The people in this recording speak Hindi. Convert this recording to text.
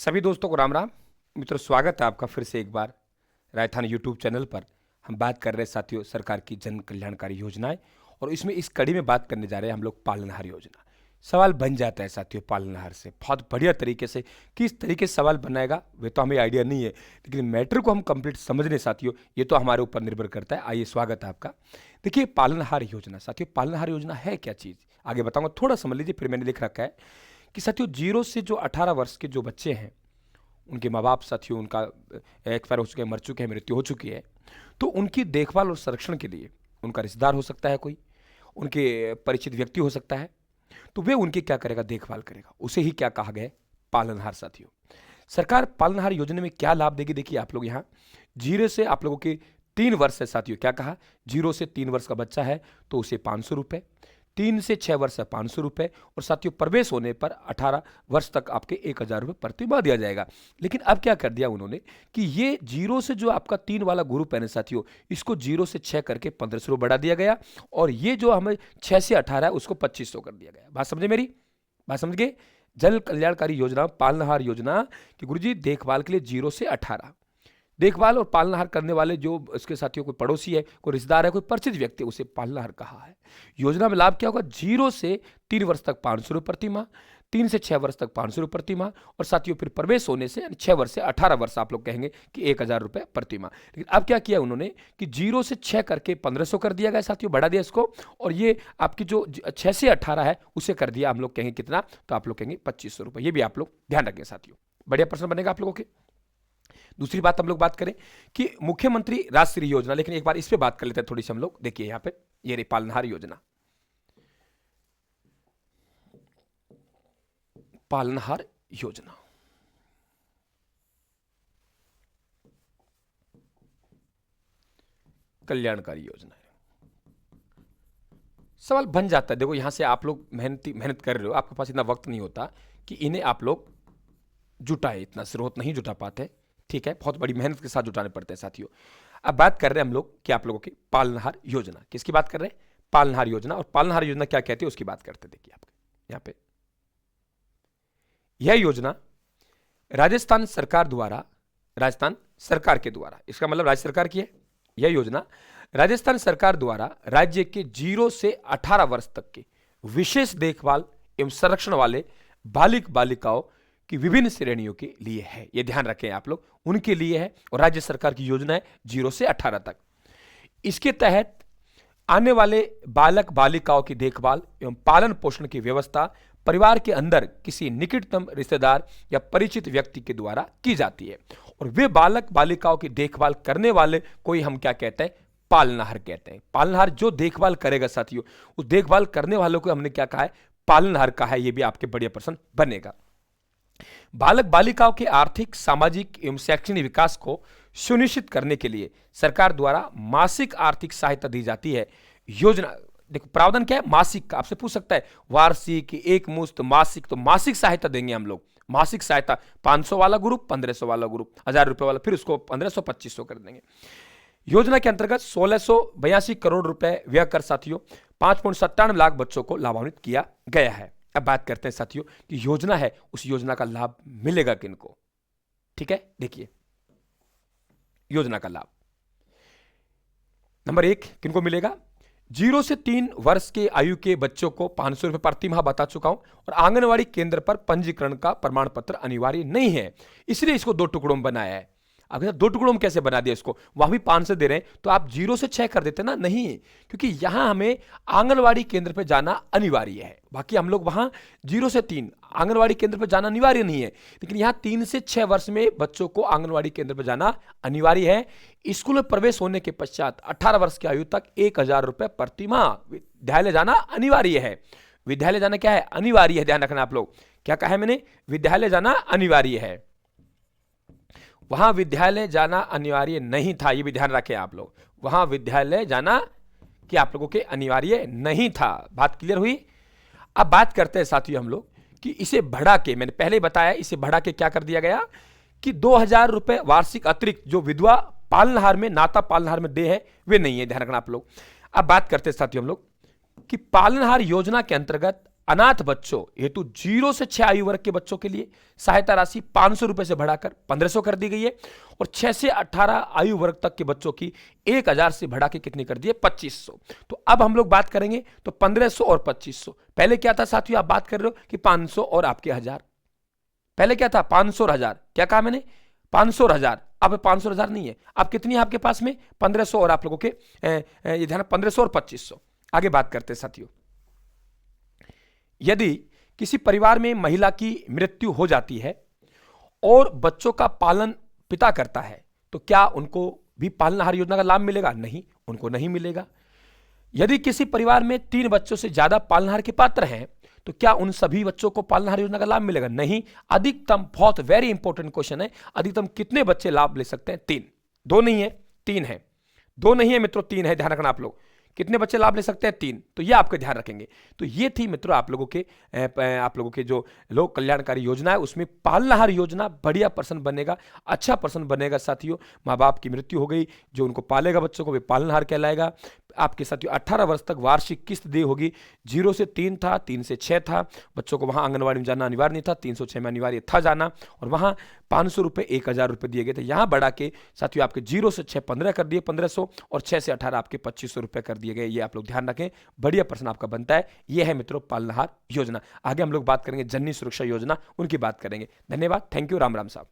सभी दोस्तों को राम राम। मित्रों, स्वागत है आपका फिर से एक बार राजस्थान यूट्यूब चैनल पर। हम बात कर रहे हैं साथियों सरकार की जन कल्याणकारी योजनाएं, और इसमें इस कड़ी में बात करने जा रहे हैं हम लोग पालनहार योजना। सवाल बन जाता है साथियों पालनहार से बहुत बढ़िया तरीके से। किस तरीके से सवाल बनाएगा वे तो हमें आइडिया नहीं है, लेकिन मैटर को हम कंप्लीट समझने साथियों ये तो हमारे ऊपर निर्भर करता है। आइए, स्वागत है आपका। देखिए, पालनहार योजना साथियों, पालनहार योजना है क्या चीज़ आगे बताऊंगा, थोड़ा समझ लीजिए। फिर मैंने लिख रखा है कि साथियों 0 से जो 18 वर्ष के जो बच्चे हैं, उनके माँ बाप साथियों उनका एक्सपायर हो चुके हैं, मर चुके हैं, मृत्यु हो चुकी है, तो उनकी देखभाल और संरक्षण के लिए उनका रिश्तेदार हो सकता है, कोई उनके परिचित व्यक्ति हो सकता है, तो वे उनकी क्या करेगा, देखभाल करेगा। उसे ही क्या कहा गया है, पालनहार साथियों। सरकार पालनहार योजना में क्या लाभ देगी, देखिए आप लोग यहाँ 0 से आप लोगों के 3 वर्ष है साथियों। क्या कहा, 0 से 3 वर्ष का बच्चा है तो उसे 500 रुपये, 3 से 6 वर्ष है 500 रुपये, और साथियों प्रवेश होने पर 18 वर्ष तक आपके 1000 रुपये प्रति माह दिया जाएगा। लेकिन अब क्या कर दिया उन्होंने कि ये 0 से जो आपका 3 वाला ग्रुप है ना साथियों, इसको 0 से 6 करके 1500 बढ़ा दिया गया, और ये जो हमें 6 से 18 है उसको 2500 कर दिया गया। बात समझे मेरी, बात समझ गए। जन कल्याणकारी योजना पालनहार योजना कि गुरुजी देखभाल के लिए 0 से 18 देखभाल और पालनहार करने वाले जो उसके साथियों कोई पड़ोसी है, कोई रिश्तेदार है, कोई परिचित व्यक्ति, उसे पालनहार कहा है। योजना में लाभ क्या होगा, 0 से 3 वर्ष तक 500 रुपये प्रति माह, 3 से 6 वर्ष तक 500 रुपये प्रति माह, और साथियों फिर प्रवेश होने से 6 वर्ष से 18 वर्ष आप लोग कहेंगे कि 1000 रुपये प्रति माह। लेकिन अब क्या किया उन्होंने कि 0 से 6 करके 1500 कर दिया गया साथियों, बढ़ा दिया इसको, और ये आपकी जो 6 से 18 है उसे कर दिया हम लोग कहेंगे कितना, तो आप लोग कहेंगे 2500 रुपये। ये भी आप लोग ध्यान रखें साथियों, बढ़िया प्रश्न बनेगा आप लोगों के। दूसरी बात हम लोग बात करें कि मुख्यमंत्री राष्ट्रीय योजना, लेकिन एक बार इस पे बात कर लेते हैं थोड़ी सी हम लोग। देखिए यहां पे ये रही पालनहार योजना, पालनहार योजना कल्याणकारी योजना है। सवाल बन जाता है, देखो यहां से आप लोग मेहनत कर रहे हो, आपके पास इतना वक्त नहीं होता कि इन्हें आप लोग जुटाए, इतना स्रोत नहीं जुटा पाते, ठीक है, बहुत बड़ी मेहनत के साथ जुटाने पड़ते हैं साथियों। अब बात कर रहे हैं हम लोग कि आप लोगों की पालनहार योजना, किसकी बात कर रहे हैं, पालनहार योजना। और पालनहार योजना क्या कहती है उसकी बात करते हैं। देखिए आपके यहां पे यह योजना राजस्थान सरकार द्वारा, राजस्थान सरकार के द्वारा, इसका मतलब राज्य सरकार की है। यह योजना राजस्थान सरकार द्वारा राज्य के 0 से 18 वर्ष तक के विशेष देखभाल एवं संरक्षण वाले बालिक बालिकाओं कि विभिन्न श्रेणियों के लिए है। यह ध्यान रखें आप लोग, उनके लिए है, और राज्य सरकार की योजना है 0 से 18 तक। इसके तहत आने वाले बालक बालिकाओं की देखभाल एवं पालन पोषण की व्यवस्था परिवार के अंदर किसी निकटतम रिश्तेदार या परिचित व्यक्ति के द्वारा की जाती है, और वे बालक बालिकाओं की देखभाल करने वाले कोई हम क्या कहते हैं, पालनहार कहते हैं। पालनहार जो देखभाल करेगा साथियों, उस देखभाल करने वालों को हमने क्या कहा है, पालनहार कहा है। यह भी आपके बढ़िया प्रश्न बनेगा। बालक बालिकाओं के आर्थिक सामाजिक एवं शैक्षणिक विकास को सुनिश्चित करने के लिए सरकार द्वारा मासिक आर्थिक सहायता दी जाती है। योजना देखो प्रावधान क्या है, मासिक का, आपसे पूछ सकता है वार्षिक, एक मुश्त, मासिक, तो मासिक सहायता देंगे हम लोग। मासिक सहायता 500 वाला ग्रुप, 1500 वाला ग्रुप, 1000 रुपए वाला, फिर उसको 1500 2500 कर देंगे। योजना के अंतर्गत 1682 करोड़ रुपए व्यय कर साथियों 5.97 लाख बच्चों को लाभान्वित किया गया है। अब बात करते हैं साथियों कि योजना है, उस योजना का लाभ मिलेगा किनको, ठीक है। देखिए योजना का लाभ नंबर 1 किनको मिलेगा, 0 से 3 वर्ष के आयु के बच्चों को 500 रुपए प्रति माह बता चुका हूं, और आंगनवाड़ी केंद्र पर पंजीकरण का प्रमाण पत्र अनिवार्य नहीं है, इसलिए इसको 2 टुकड़ों में बनाया है। अब 2 टुकड़ों में कैसे बना दिया इसको, वहां भी 500 दे रहे हैं तो आप 0 से 6 कर देते ना, नहीं, क्योंकि यहां हमें आंगनवाड़ी केंद्र पर जाना अनिवार्य है। बाकी हम लोग वहां 0 से 3 आंगनवाड़ी केंद्र पर जाना अनिवार्य नहीं है, लेकिन यहां 3 से 6 वर्ष में बच्चों को आंगनवाड़ी केंद्र पर जाना अनिवार्य है। स्कूल में प्रवेश होने के पश्चात 18 वर्ष की आयु तक 1000 रुपए प्रति माह विद्यालय जाना अनिवार्य है। विद्यालय जाना क्या है, अनिवार्य है, ध्यान रखना आप लोग। क्या कहा है मैंने, विद्यालय जाना अनिवार्य है। वहां विद्यालय जाना अनिवार्य नहीं था, ये भी ध्यान रखें आप लोग। वहां विद्यालय जाना कि आप लोगों के अनिवार्य नहीं था। बात क्लियर हुई। अब बात करते हैं साथियों हम लोग कि इसे बढ़ा के, मैंने पहले ही बताया, इसे बढ़ा के क्या कर दिया गया कि 2000 रुपए वार्षिक अतिरिक्त जो विधवा पालनहार में, नाता पालनहार में दे है, वे नहीं है, ध्यान रखना आप लोग। अब बात करते हैं साथियों हम लोग कि पालनहार योजना के अंतर्गत अनाथ बच्चों हेतु 0 से 6 आयु वर्ग के बच्चों के लिए सहायता राशि 500 रुपए से बढ़ाकर 1500 कर दी गई है, और 6 से 18 आयु वर्ग तक के बच्चों की 1000 से बढ़ा के कितनी कर दी है, 2500। तो अब हम लोग बात करेंगे तो 1500 और 2500। पहले क्या था साथियों, आप बात कर रहे हो कि 500 और आपके 1000। पहले क्या था, 500 और 1000। क्या कहा मैंने, 500 और 1000। अब 500 और 1000 नहीं है, अब कितनी है आपके पास में, 1500 और आप लोगों के ये ध्यान, 1500 और 2500। आगे बात करते हैं साथियों, यदि किसी परिवार में महिला की मृत्यु हो जाती है और बच्चों का पालन पिता करता है, तो क्या उनको भी पालनहार योजना का लाभ मिलेगा? नहीं, उनको नहीं मिलेगा। यदि किसी परिवार में 3 बच्चों से ज्यादा पालनहार के पात्र हैं, तो क्या उन सभी बच्चों को पालनहार योजना का लाभ मिलेगा? नहीं। अधिकतम, बहुत वेरी इंपॉर्टेंट क्वेश्चन है, अधिकतम कितने बच्चे लाभ ले सकते हैं? 3। 2 नहीं है, 3 है। 2 नहीं है मित्रों, 3 है, ध्यान रखना आप लोग। कितने बच्चे लाभ ले सकते हैं? 3। तो ये आपके ध्यान रखेंगे। तो ये थी मित्रों आप लोगों के जो लोक कल्याणकारी योजना है, उसमें पालनहार योजना बढ़िया पर्सन बनेगा, अच्छा पर्सन बनेगा साथियों। माँ बाप की मृत्यु हो गई, जो उनको पालेगा बच्चों को, वे पालनहार कहलाएगा। आपके साथियों 18 वर्ष तक वार्षिक किस्त दे होगी। 0 से 3 था, 3 से 6 था, बच्चों को वहां आंगनबाड़ी में जाना अनिवार्य नहीं था, 306 में अनिवार्य था जाना, और वहां 500 रुपए 1000 रुपए दिए गए थे। यहां बढ़ा के साथियों आपके 0 से 6 15 कर दिए 1500, और 6 से 18 आपके 2500 रुपए कर दिए गए। ये आप लोग ध्यान रखें, बढ़िया पर्सन आपका बनता है। ये है मित्रों पालनहार योजना। आगे हम लोग बात करेंगे जननी सुरक्षा योजना, उनकी बात करेंगे। धन्यवाद, थैंक यू, राम राम साहब।